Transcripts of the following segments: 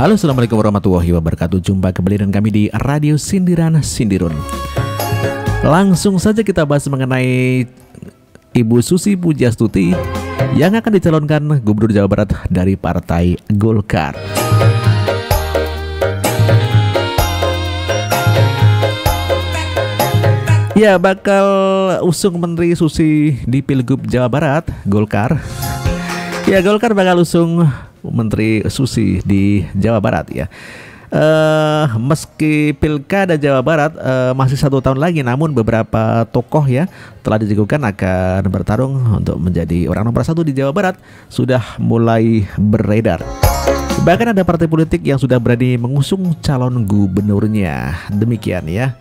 Halo, assalamualaikum warahmatullahi wabarakatuh. Jumpa kembali dengan kami di Radio Sindiran Sindirun. Langsung saja kita bahas mengenai Ibu Susi Pujiastuti yang akan dicalonkan Gubernur Jawa Barat dari Partai Golkar. Ya, bakal usung Menteri Susi di Pilgub Jawa Barat, Golkar. Ya, Golkar bakal usung Menteri Susi di Jawa Barat ya. Meski Pilkada Jawa Barat masih 1 tahun lagi, namun beberapa tokoh ya telah dijagokan akan bertarung untuk menjadi orang nomor 1 di Jawa Barat sudah mulai beredar. Bahkan ada partai politik yang sudah berani mengusung calon gubernurnya. Demikian ya.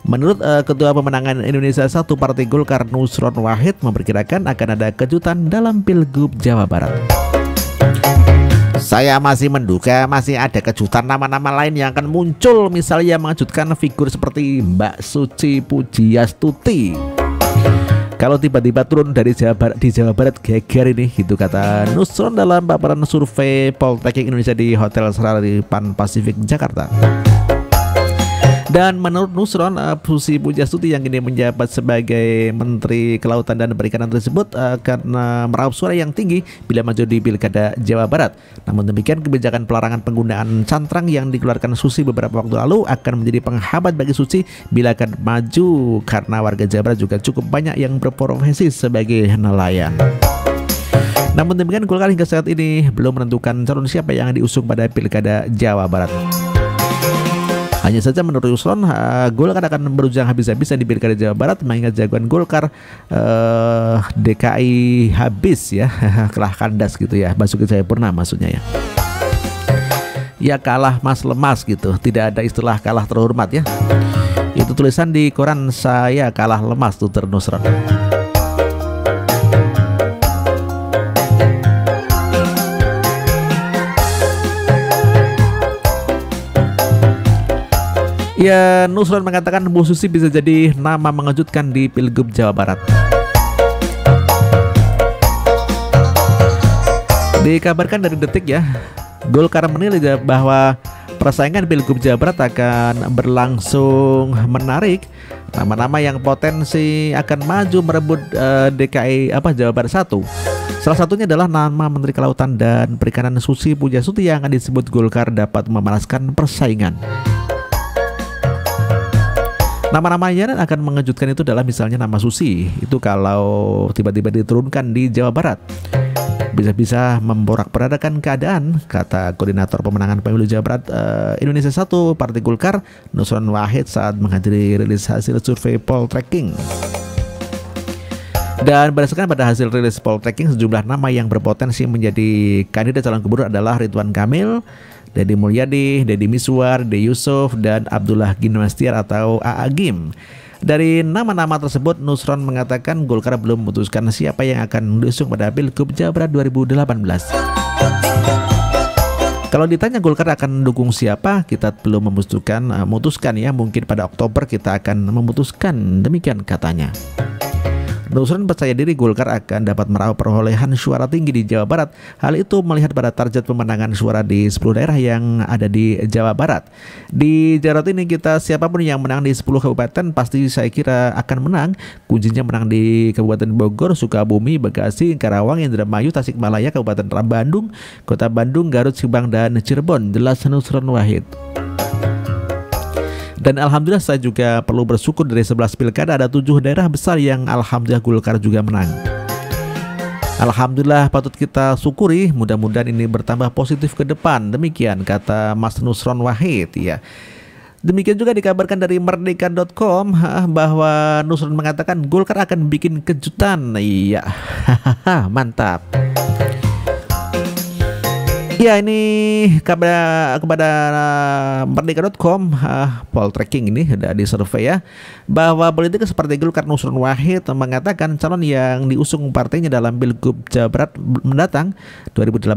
Menurut Ketua Pemenangan Indonesia 1 Partai Golkar, Nusron Wahid, memperkirakan akan ada kejutan dalam Pilgub Jawa Barat. Saya masih menduga masih ada kejutan nama-nama lain yang akan muncul, misalnya mengejutkan figur seperti Mbak Susi Pujiastuti. Kalau tiba-tiba turun dari Jawa Barat geger ini, gitu kata Nusron dalam paparan survei Poltreking Indonesia di Hotel Serari Pan Pasifik Jakarta. Dan menurut Nusron, Susi Pujiastuti yang kini menjabat sebagai Menteri Kelautan dan Perikanan tersebut karena meraup suara yang tinggi bila maju di Pilkada Jawa Barat. Namun demikian, kebijakan pelarangan penggunaan cantrang yang dikeluarkan Susi beberapa waktu lalu akan menjadi penghambat bagi Susi bila akan maju, karena warga Jawa Barat juga cukup banyak yang berprofesi sebagai nelayan. Namun demikian, Golkar hingga saat ini belum menentukan calon siapa yang diusung pada Pilkada Jawa Barat. Hanya saja menurut Nusron, Golkar akan berjuang habis-habisan di Pilkada Jawa Barat, mengingat jagoan Golkar DKI habis ya, kalah kandas gitu ya, Basuki Cahayapurnama maksudnya ya. Ya, kalah mas lemas gitu, tidak ada istilah kalah terhormat ya. Itu tulisan di koran Saya Kalah Lemas tuh Nusron. Ya, Nusron mengatakan Bu Susi bisa jadi nama mengejutkan di Pilgub Jawa Barat. Dikabarkan dari Detik ya, Golkar menilai bahwa persaingan Pilgub Jawa Barat akan berlangsung menarik. Nama-nama yang potensi akan maju merebut DKI Jawa Barat 1. Salah satunya adalah nama Menteri Kelautan dan Perikanan Susi Pujiastuti yang akan disebut Golkar dapat memanaskan persaingan. Nama-nama yang akan mengejutkan itu adalah misalnya nama Susi. Itu kalau tiba-tiba diturunkan di Jawa Barat, bisa-bisa memporak-porandakan keadaan, kata Koordinator Pemenangan Pemilu Jawa Barat Indonesia 1 Partai Golkar, Nusron Wahid, saat menghadiri rilis hasil survei Poltreking. Dan berdasarkan pada hasil rilis Poltreking, sejumlah nama yang berpotensi menjadi kandidat calon gubernur adalah Ridwan Kamil, Deddy Mulyadi, Deddy Miswar, De Yusuf, dan Abdullah Ginwastiar atau AA Gim. Dari nama-nama tersebut, Nusron mengatakan Golkar belum memutuskan siapa yang akan diusung pada Pilgub Jawa Barat 2018. Kalau ditanya Golkar akan mendukung siapa, kita belum memutuskan ya, mungkin pada Oktober kita akan memutuskan, demikian katanya. Nusron percaya diri Golkar akan dapat meraup perolehan suara tinggi di Jawa Barat. Hal itu melihat pada target pemenangan suara di 10 daerah yang ada di Jawa Barat. Di Jawa Barat ini siapapun yang menang di 10 kabupaten pasti saya kira akan menang. Kuncinya menang di Kabupaten Bogor, Sukabumi, Bekasi, Karawang, Indramayu, Tasikmalaya, Kabupaten Bandung, Kota Bandung, Garut, Subang, dan Cirebon. Jelas Nusron Wahid. Dan alhamdulillah saya juga perlu bersyukur dari 11 pilkada ada 7 daerah besar yang alhamdulillah Golkar juga menang. Alhamdulillah patut kita syukuri, mudah-mudahan ini bertambah positif ke depan. Demikian kata Mas Nusron Wahid ya. Demikian juga dikabarkan dari merdeka.com bahwa Nusron mengatakan Golkar akan bikin kejutan. Iya. Mantap. Ya, ini kepada merdeka.com Poltreking ini ada di survei ya, bahwa politikus Partai Golkar Nusron Wahid mengatakan calon yang diusung partainya dalam Pilgub Jawa Barat mendatang 2018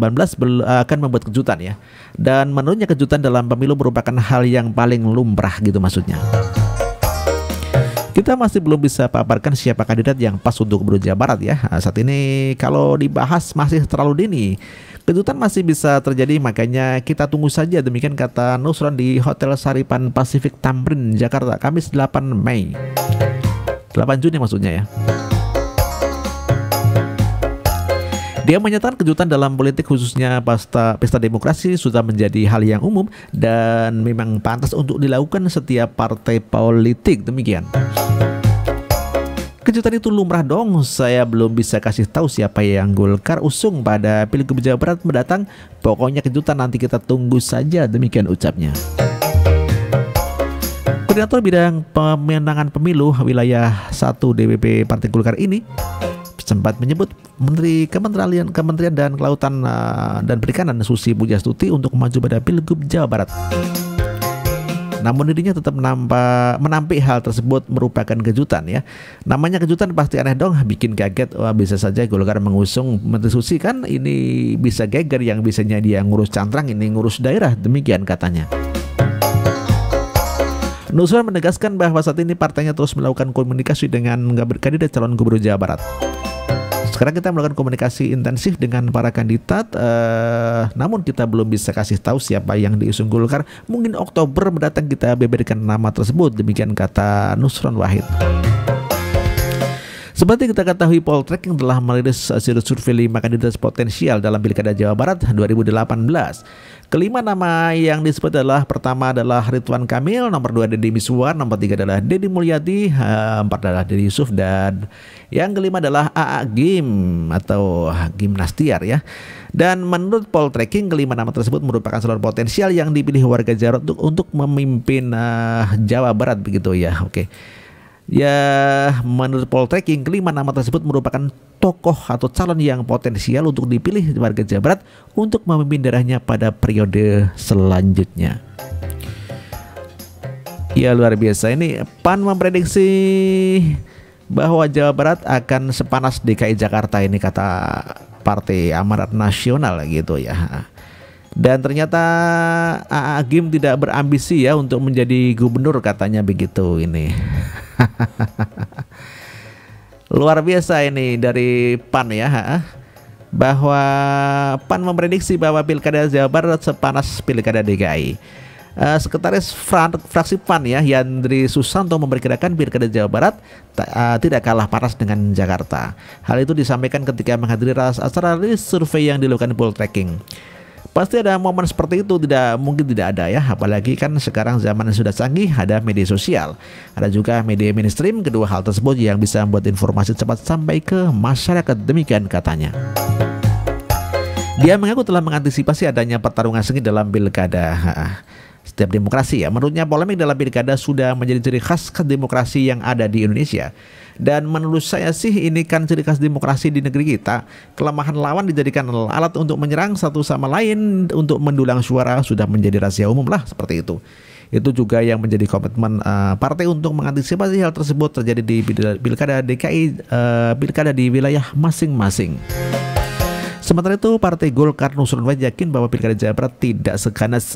akan membuat kejutan ya. Dan menurutnya kejutan dalam pemilu merupakan hal yang paling lumrah gitu maksudnya. Kita masih belum bisa paparkan siapa kandidat yang pas untuk Gubernur Jawa Barat ya. Saat ini kalau dibahas masih terlalu dini. Kejutan masih bisa terjadi, makanya kita tunggu saja. Demikian kata Nusron di Hotel Saripan Pacific Tamrin, Jakarta, Kamis 8 Mei. 8 Juni maksudnya ya. Dia menyatakan kejutan dalam politik khususnya pesta demokrasi sudah menjadi hal yang umum dan memang pantas untuk dilakukan setiap partai politik. Demikian. Kejutan itu lumrah dong. Saya belum bisa kasih tahu siapa yang Golkar usung pada Pilgub Jawa Barat mendatang. Pokoknya kejutan nanti kita tunggu saja. Demikian ucapnya. Koordinator Bidang Pemenangan Pemilu Wilayah 1 DPP Partai Golkar ini sempat menyebut Menteri Kementerian dan Kelautan dan Perikanan Susi Pujiastuti untuk maju pada Pilgub Jawa Barat. Namun dirinya tetap menampik hal tersebut merupakan kejutan ya. Namanya kejutan pasti aneh dong, bikin kaget. Wah, bisa saja Golkar mengusung Menteri Susi, kan ini bisa geger, yang bisanya dia ngurus cantrang, ini ngurus daerah. Demikian katanya. Nusron menegaskan bahwa saat ini partainya terus melakukan komunikasi dengan kandidat calon gubernur Jawa Barat. Sekarang kita melakukan komunikasi intensif dengan para kandidat, namun kita belum bisa kasih tahu siapa yang diusung Golkar. Mungkin Oktober mendatang kita beberkan nama tersebut. Demikian kata Nusron Wahid. Seperti kita ketahui, Poltreking telah merilis hasil survei 5 kandidat potensial dalam Pilkada Jawa Barat 2018. Kelima nama yang disebut adalah, pertama adalah Ridwan Kamil, nomor 2 Deddy Miswar, nomor 3 adalah Deddy Mulyadi, 4 adalah Deddy Yusuf, dan yang kelima adalah AA Gim atau Gim Nastiar ya. Dan menurut Poltreking, kelima nama tersebut merupakan calon potensial yang dipilih warga Jawa Barat untuk memimpin Jawa Barat begitu ya. Oke. Ya, menurut Poltreking, kelima nama tersebut merupakan tokoh atau calon yang potensial untuk dipilih warga Jawa Barat untuk memimpin daerahnya pada periode selanjutnya. Ya, luar biasa. Ini PAN memprediksi bahwa Jawa Barat akan sepanas DKI Jakarta, ini kata Partai Amanat Nasional gitu ya. Dan ternyata AA Gim tidak berambisi ya untuk menjadi gubernur, katanya begitu ini. Luar biasa ini dari PAN ya, bahwa PAN memprediksi bahwa Pilkada Jawa Barat sepanas Pilkada DKI. Sekretaris fraksi PAN ya, Yandri Susanto, memperkirakan Pilkada Jawa Barat tidak kalah panas dengan Jakarta. Hal itu disampaikan ketika menghadiri acara rilis survei yang dilakukan Poltreking. Pasti ada momen seperti itu, mungkin tidak ada ya, apalagi kan sekarang zaman sudah canggih, ada media sosial, ada juga media mainstream. Kedua hal tersebut yang bisa membuat informasi cepat sampai ke masyarakat. Demikian katanya. Dia mengaku telah mengantisipasi adanya pertarungan sengit dalam pilkada setiap demokrasi ya. Menurutnya polemik dalam pilkada sudah menjadi ciri khas demokrasi yang ada di Indonesia. Dan menurut saya sih ini kan ciri khas demokrasi di negeri kita. Kelemahan lawan dijadikan alat untuk menyerang satu sama lain untuk mendulang suara, sudah menjadi rahasia umum lah, seperti itu. Itu juga yang menjadi komitmen partai untuk mengantisipasi hal tersebut terjadi di pilkada DKI, pilkada di wilayah masing-masing. Sementara itu, Partai Golkar Nusron Wahid yakin bahwa Pilkada Jawa Barat tidak seganas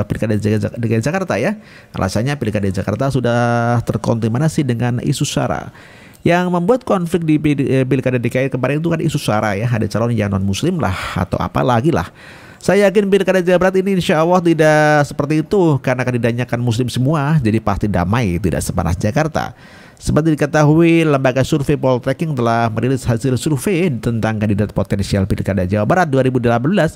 Pilkada DKI Jakarta ya. Alasannya Pilkada Jakarta sudah terkontaminasi dengan isu SARA. Yang membuat konflik di Pilkada DKI kemarin itu kan isu SARA ya. Ada calon yang non-muslim lah atau apa lagi lah. Saya yakin Pilkada Jawa Barat ini insya Allah tidak seperti itu, karena kandidatnya kan muslim semua, jadi pasti damai, tidak sepanas Jakarta. Seperti diketahui, lembaga survei Poltreking telah merilis hasil survei tentang kandidat potensial Pilkada Jawa Barat 2018.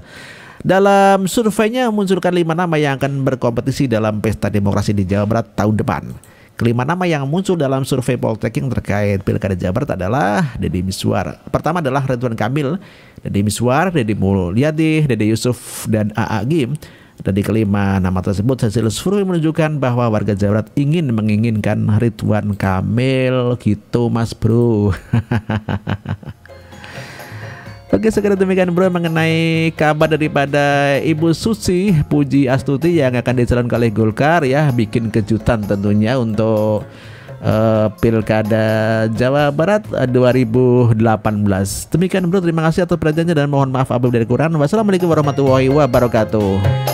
Dalam surveinya memunculkan 5 nama yang akan berkompetisi dalam pesta demokrasi di Jawa Barat tahun depan. Kelima nama yang muncul dalam survei Poltreking terkait Pilkada Jawa Barat adalah Deddy Miswar. Pertama adalah Ridwan Kamil, Deddy Miswar, Deddy Mulyadi, Deddy Yusuf, dan AA Gim. Dan di kelima nama tersebut, hasil survei menunjukkan bahwa warga Jawa Barat menginginkan Ridwan Kamil gitu mas bro. Oke, sekedar demikian bro mengenai kabar daripada Ibu Susi Pujiastuti yang akan dicalonkan oleh Golkar ya. Bikin kejutan tentunya untuk Pilkada Jawa Barat 2018. Demikian bro, terima kasih atas perhatiannya dan mohon maaf apabila ada kekurangan. Wassalamualaikum warahmatullahi wabarakatuh.